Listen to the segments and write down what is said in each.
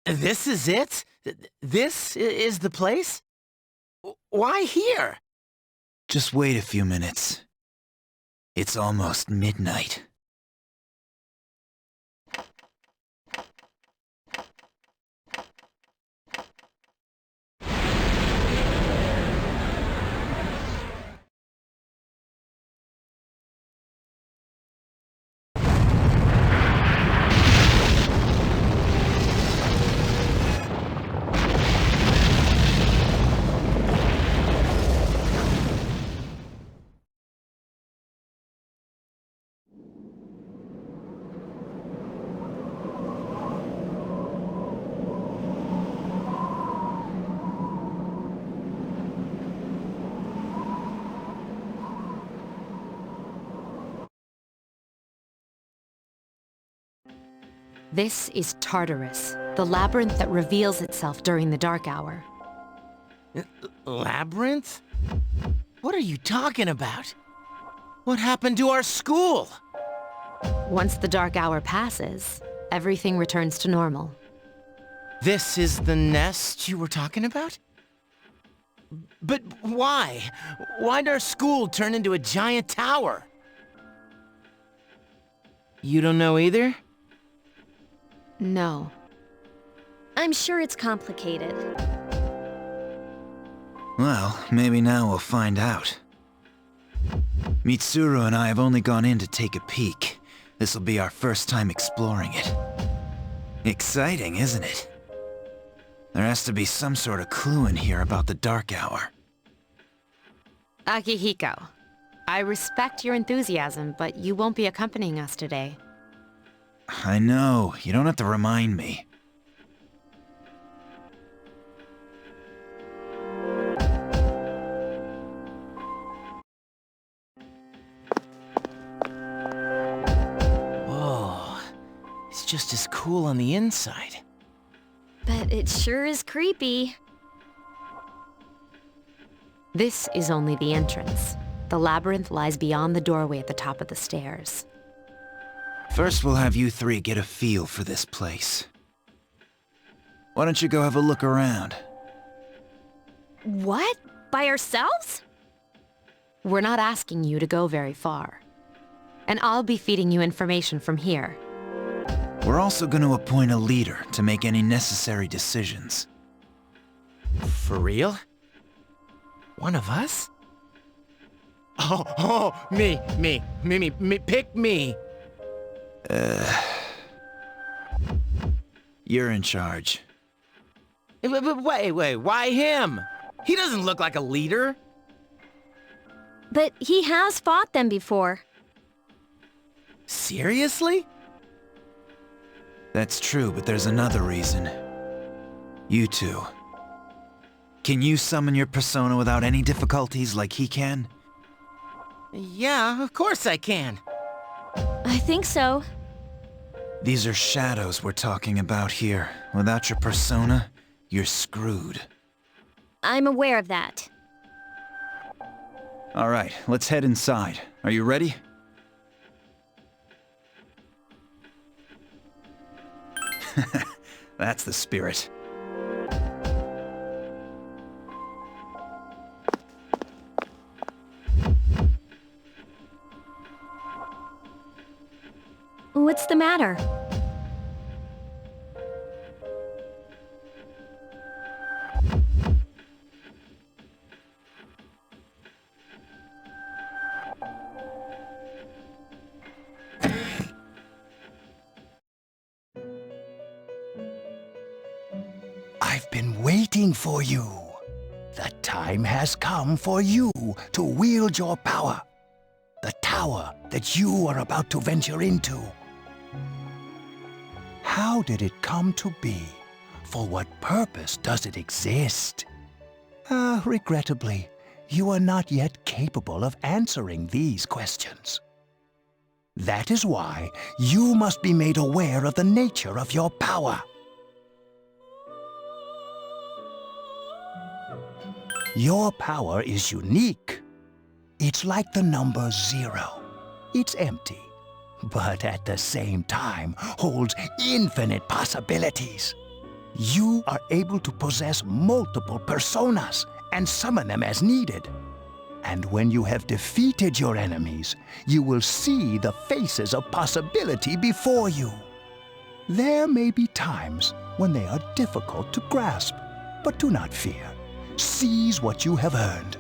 This is it? This is the place? Why here? Just wait a few minutes. It's almost midnight. This is Tartarus, the labyrinth that reveals itself during the dark hour. Labyrinth? What are you talking about? What happened to our school? Once the dark hour passes, everything returns to normal. This is the nest you were talking about? But why? Why'd our school turn into a giant tower? You don't know either? No. I'm sure it's complicated. Well, maybe now we'll find out. Mitsuru and I have only gone in to take a peek. This'll be our first time exploring it. Exciting, isn't it? There has to be some sort of clue in here about the dark hour. Akihiko, I respect your enthusiasm, but you won't be accompanying us today. I know, you don't have to remind me. Whoa, it's just as cool on the inside. But it sure is creepy. This is only the entrance. The labyrinth lies beyond the doorway at the top of the stairs. First we'll have you three get a feel for this place. Why don't you go have a look around? What? By ourselves? We're not asking you to go very far. And I'll be feeding you information from here. We're also going to appoint a leader to make any necessary decisions. For real? One of us? Oh, me, pick me. You're in charge. But wait, why him? He doesn't look like a leader. But he has fought them before. Seriously? That's true, but there's another reason. You two. Can you summon your persona without any difficulties like he can? Yeah, of course I can. I think so. These are shadows we're talking about here. Without your persona, you're screwed. I'm aware of that. All right, let's head inside. Are you ready? That's the spirit. What's the matter? I've been waiting for you. The time has come for you to wield your power. The tower that you are about to venture into. How did it come to be? For what purpose does it exist? Regrettably, you are not yet capable of answering these questions. That is why you must be made aware of the nature of your power. Your power is unique. It's like the number 0. It's empty, but at the same time holds infinite possibilities. You are able to possess multiple personas and summon them as needed. And when you have defeated your enemies, you will see the faces of possibility before you. There may be times when they are difficult to grasp, but do not fear. Seize what you have earned.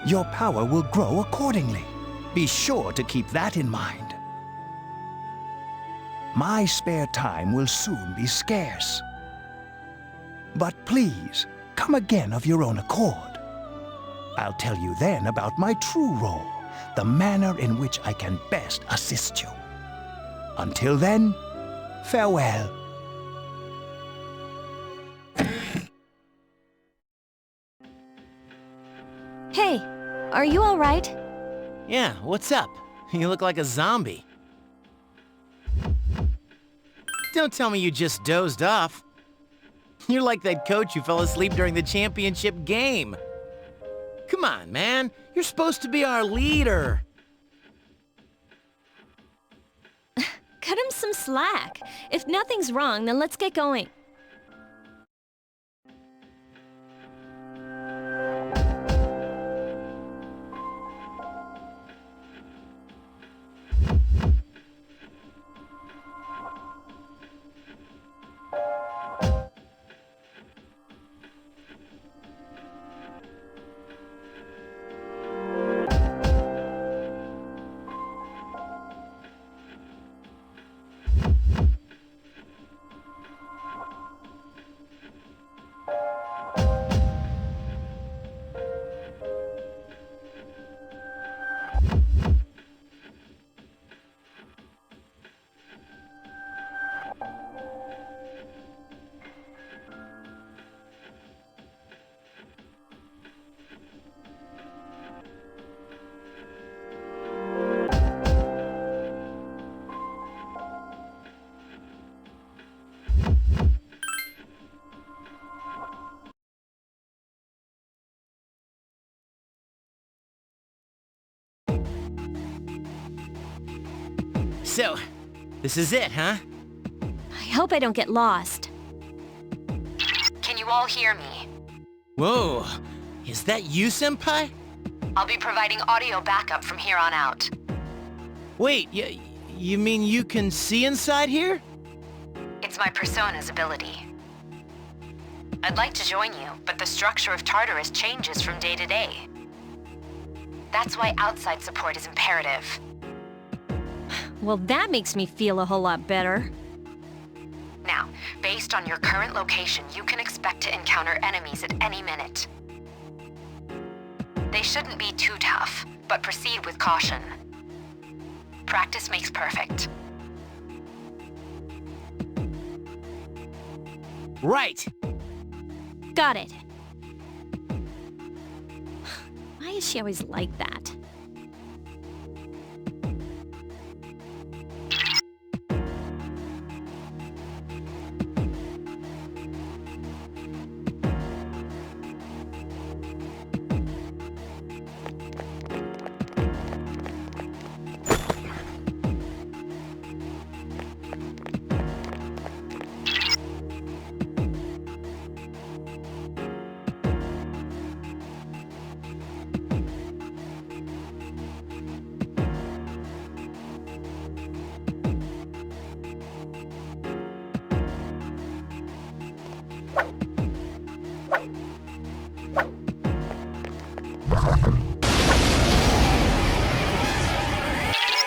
Your power will grow accordingly. Be sure to keep that in mind. My spare time will soon be scarce. But please, come again of your own accord. I'll tell you then about my true role, the manner in which I can best assist you. Until then, farewell. Hey, are you all right? Yeah, what's up? You look like a zombie. Don't tell me you just dozed off. You're like that coach who fell asleep during the championship game. Come on, man. You're supposed to be our leader. Cut him some slack. If nothing's wrong, then let's get going. So, this is it, huh? I hope I don't get lost. Can you all hear me? Whoa, is that you, Senpai? I'll be providing audio backup from here on out. Wait, you mean you can see inside here? It's my persona's ability. I'd like to join you, but the structure of Tartarus changes from day to day. That's why outside support is imperative. Well, that makes me feel a whole lot better. Now, based on your current location, you can expect to encounter enemies at any minute. They shouldn't be too tough, but proceed with caution. Practice makes perfect. Right! Got it. Why is she always like that?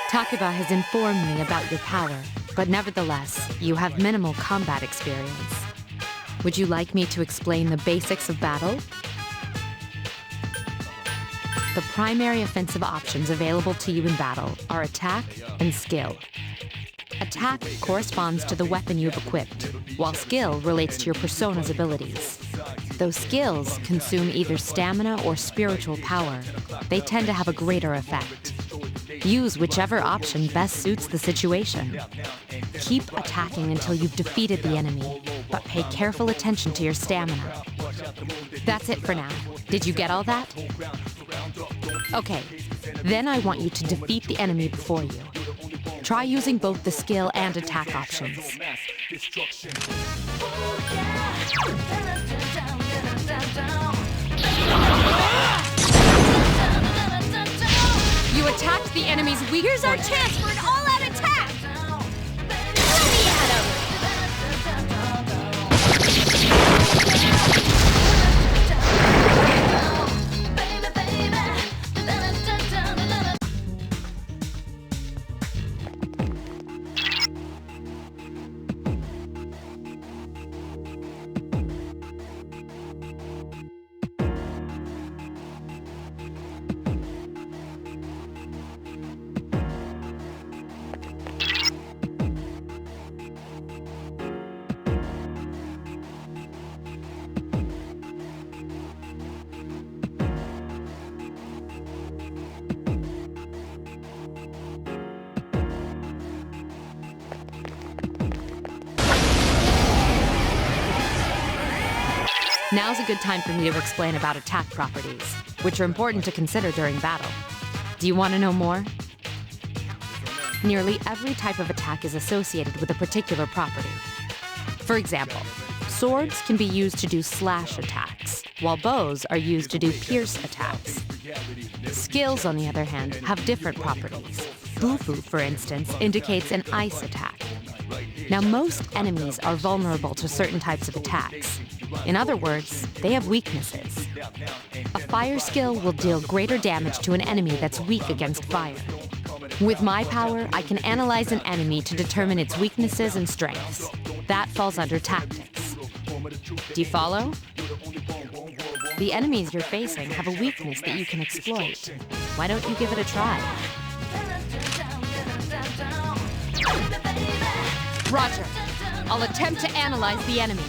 Takeba has informed me about your power, but nevertheless, you have minimal combat experience. Would you like me to explain the basics of battle? The primary offensive options available to you in battle are attack and skill. Attack corresponds to the weapon you've equipped, while skill relates to your persona's abilities. Though skills consume either stamina or spiritual power, they tend to have a greater effect. Use whichever option best suits the situation. Keep attacking until you've defeated the enemy, but pay careful attention to your stamina. That's it for now. Did you get all that? Okay, then I want you to defeat the enemy before you. Try using both the skill and attack options. You attacked the enemy's weak Here's our point. chance for an all-out attack! Let me at him! Now's a good time for me to explain about attack properties, which are important to consider during battle. Do you want to know more? Nearly every type of attack is associated with a particular property. For example, swords can be used to do slash attacks, while bows are used to do pierce attacks. Skills, on the other hand, have different properties. Bufu, for instance, indicates an ice attack. Now, most enemies are vulnerable to certain types of attacks. In other words, they have weaknesses. A fire skill will deal greater damage to an enemy that's weak against fire. With my power, I can analyze an enemy to determine its weaknesses and strengths. That falls under tactics. Do you follow? The enemies you're facing have a weakness that you can exploit. Why don't you give it a try? Roger. I'll attempt to analyze the enemy.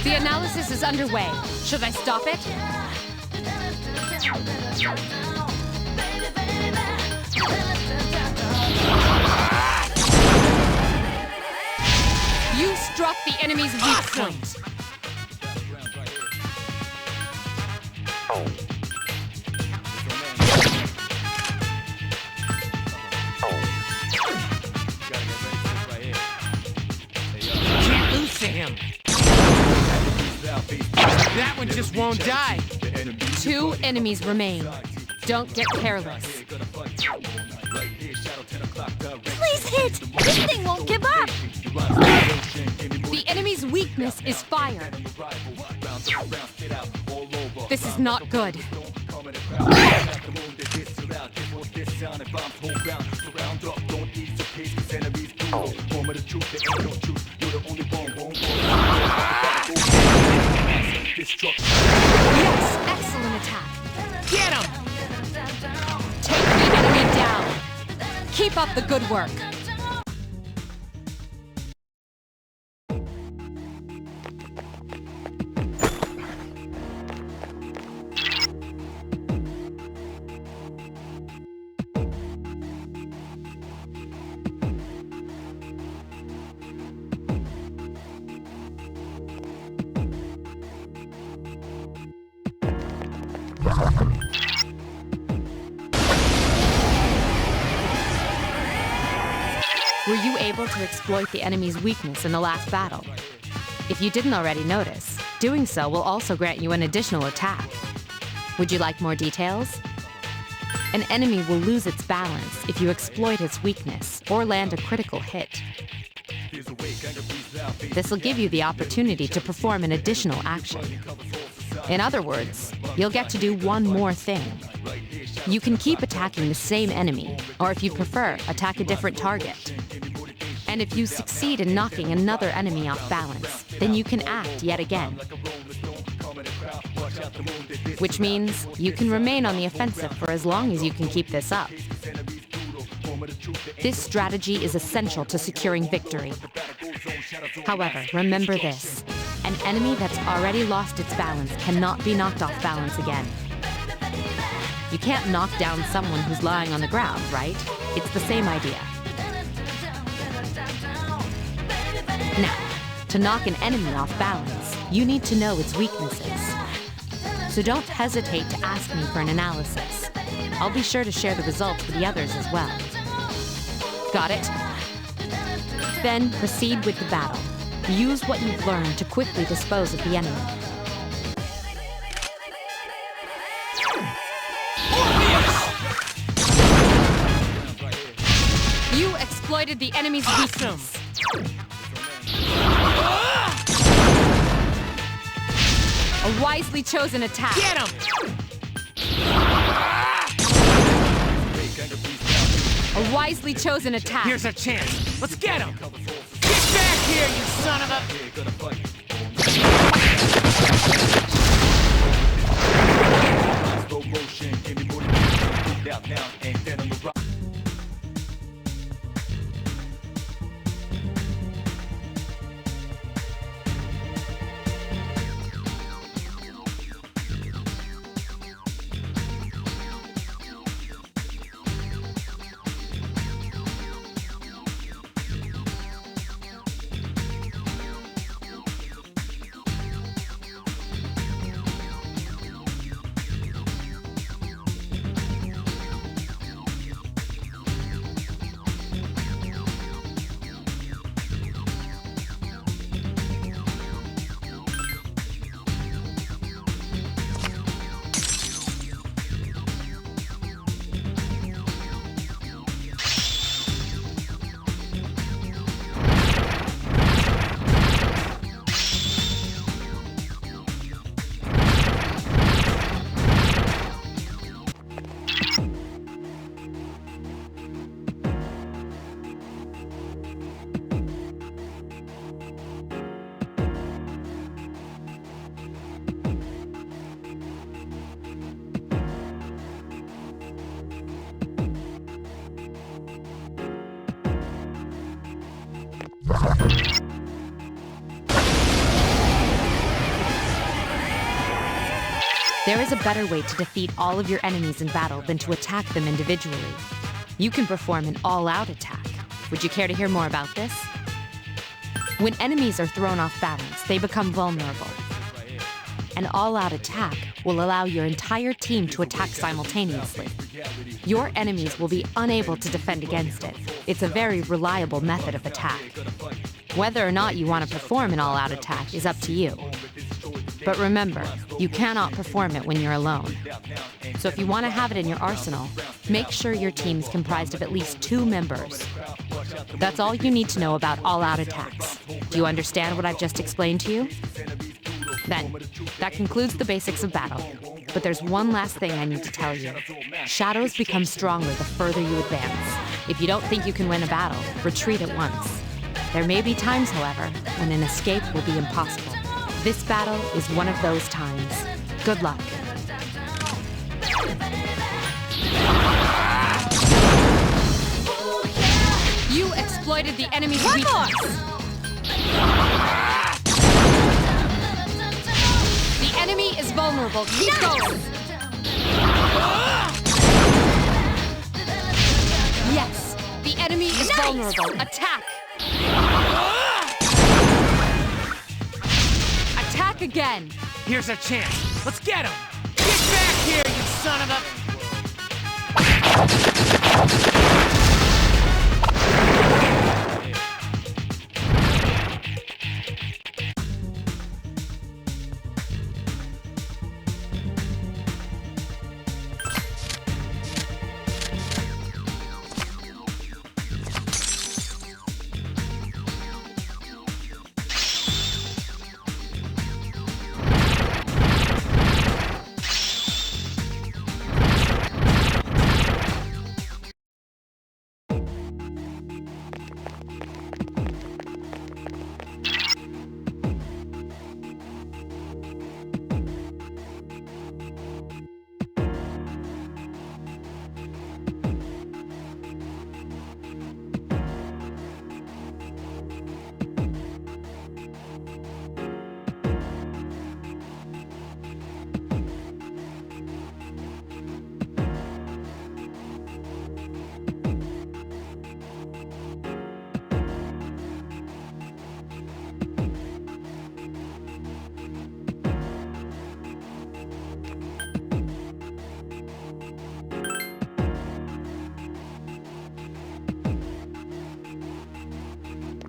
The analysis is underway. Should I stop it? You struck the enemy's weak point. Can't lose to him. That one just won't die. 2 enemies remain. Don't get careless. Please hit! This thing won't give up! The enemy's weakness is fire. This is not good. Yes, excellent attack. Get him! Take the enemy down. Keep up the good work. Were you able to exploit the enemy's weakness in the last battle? If you didn't already notice, doing so will also grant you an additional attack. Would you like more details? An enemy will lose its balance if you exploit its weakness or land a critical hit. This will give you the opportunity to perform an additional action. In other words, you'll get to do one more thing. You can keep attacking the same enemy, or if you prefer, attack a different target. And if you succeed in knocking another enemy off balance, then you can act yet again. Which means you can remain on the offensive for as long as you can keep this up. This strategy is essential to securing victory. However, remember this. An enemy that's already lost its balance cannot be knocked off balance again. You can't knock down someone who's lying on the ground, right? It's the same idea. Now, to knock an enemy off balance, you need to know its weaknesses. so don't hesitate to ask me for an analysis. I'll be sure to share the results with the others as well. Got it? Then proceed with the battle. Use what you've learned to quickly dispose of the enemy. You exploited the enemy's weakness. A wisely chosen attack. Get him! A wisely chosen attack. Here's our chance. Let's get him! Get back here, you son of a... There is a better way to defeat all of your enemies in battle than to attack them individually. You can perform an all-out attack. Would you care to hear more about this? When enemies are thrown off balance, they become vulnerable. An all-out attack will allow your entire team to attack simultaneously. Your enemies will be unable to defend against it. It's a very reliable method of attack. Whether or not you want to perform an all-out attack is up to you. But remember, you cannot perform it when you're alone. So if you want to have it in your arsenal, make sure your team is comprised of at least 2 members. That's all you need to know about all-out attacks. Do you understand what I've just explained to you? Then, that concludes the basics of battle. But there's one last thing I need to tell you. Shadows become stronger the further you advance. If you don't think you can win a battle, retreat at once. There may be times, however, when an escape will be impossible. This battle is one of those times. Good luck. You exploited the enemy's weakness. The enemy is vulnerable. Keep going. Yes, the enemy is vulnerable. Attack. Attack again. Here's our chance. Let's get him! Get back here, you son of a...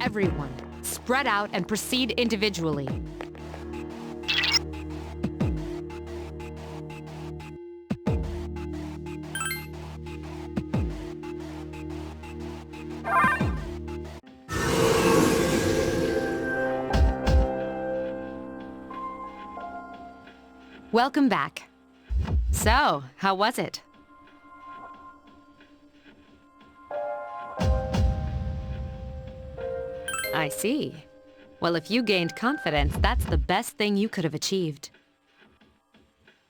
Everyone, spread out and proceed individually. Welcome back. So, how was it? I see. Well, if you gained confidence, that's the best thing you could have achieved.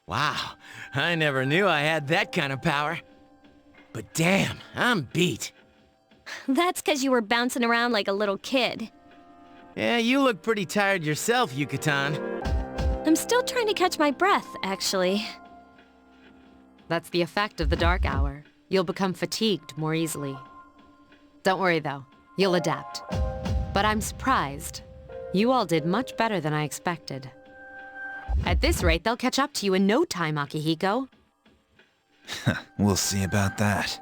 Wow, I never knew I had that kind of power. But damn, I'm beat. That's 'cause you were bouncing around like a little kid. Yeah, you look pretty tired yourself, Yucatan. I'm still trying to catch my breath, actually. That's the effect of the dark hour. You'll become fatigued more easily. Don't worry, though. You'll adapt. But I'm surprised. You all did much better than I expected. At this rate, they'll catch up to you in no time, Akihiko. We'll see about that.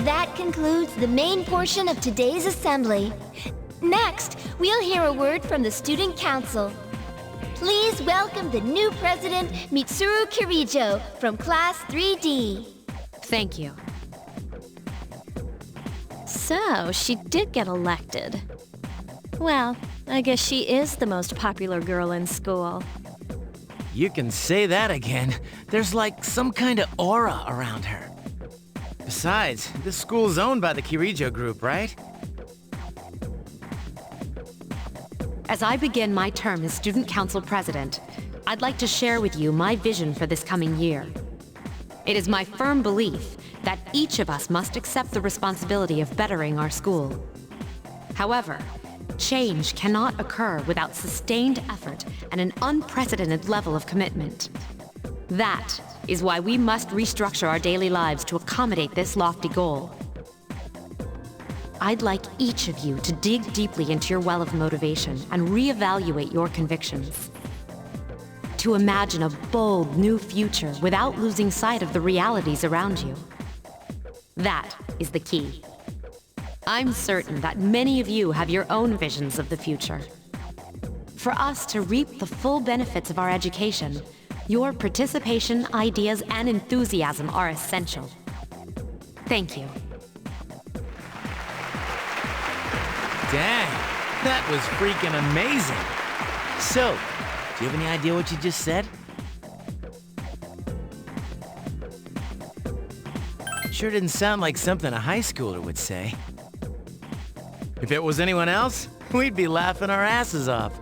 That concludes the main portion of today's assembly. Next, we'll hear a word from the Student Council. Please welcome the new president, Mitsuru Kirijo, from Class 3D. Thank you. So, she did get elected. Well, I guess she is the most popular girl in school. You can say that again. There's like some kind of aura around her. Besides, this school's owned by the Kirijo group, right? As I begin my term as Student Council President, I'd like to share with you my vision for this coming year. It is my firm belief that each of us must accept the responsibility of bettering our school. However, change cannot occur without sustained effort and an unprecedented level of commitment. That is why we must restructure our daily lives to accommodate this lofty goal. I'd like each of you to dig deeply into your well of motivation and reevaluate your convictions. To imagine a bold new future without losing sight of the realities around you. That is the key. I'm certain that many of you have your own visions of the future. For us to reap the full benefits of our education, your participation, ideas, and enthusiasm are essential. Thank you. Dang, that was freaking amazing. So, do you have any idea what you just said? Sure didn't sound like something a high schooler would say. If it was anyone else, we'd be laughing our asses off.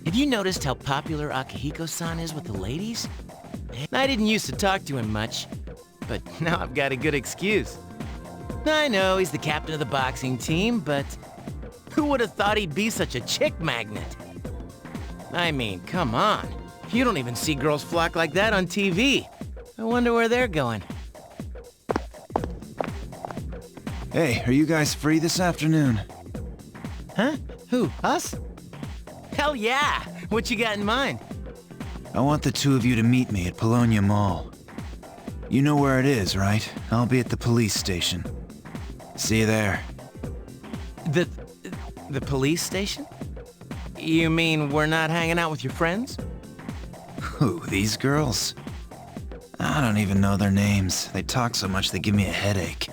Have you noticed how popular Akihiko-san is with the ladies? I didn't used to talk to him much, but now I've got a good excuse. I know he's the captain of the boxing team, but who would have thought he'd be such a chick magnet? I mean, come on. You don't even see girls flock like that on TV. I wonder where they're going. Hey, are you guys free this afternoon? Huh? Who? Us? Hell yeah! What you got in mind? I want the two of you to meet me at Polonia Mall. You know where it is, right? I'll be at the police station. See you there. The police station? You mean we're not hanging out with your friends? Who, these girls? I don't even know their names. They talk so much they give me a headache.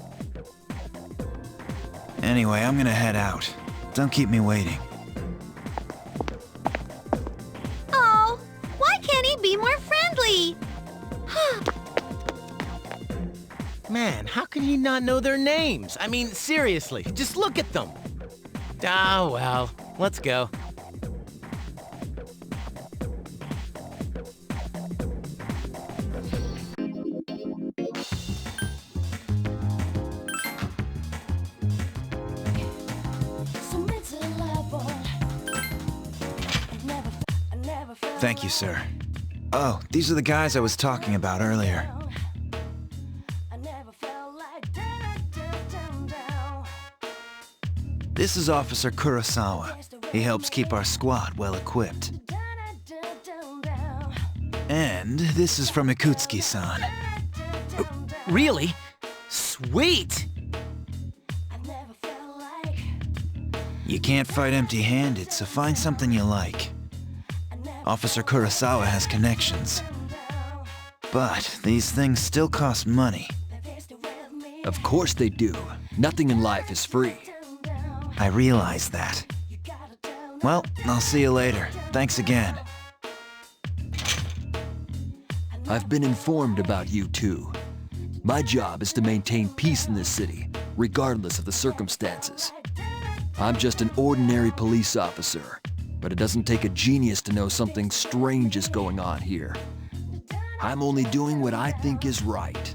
Anyway, I'm gonna head out. Don't keep me waiting. Oh, why can't he be more friendly? Man, how can he not know their names? I mean, seriously, just look at them. Ah, well, let's go. Thank you, sir. Oh, these are the guys I was talking about earlier. This is Officer Kurosawa. He helps keep our squad well equipped. And this is from Ikutsuki-san. Really? Sweet! You can't fight empty-handed, so find something you like. Officer Kurosawa has connections. But these things still cost money. Of course they do. Nothing in life is free. I realize that. Well, I'll see you later. Thanks again. I've been informed about you two. My job is to maintain peace in this city, regardless of the circumstances. I'm just an ordinary police officer, but it doesn't take a genius to know something strange is going on here. I'm only doing what I think is right.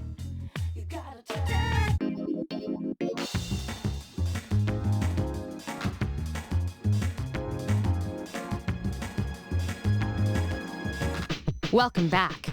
Welcome back.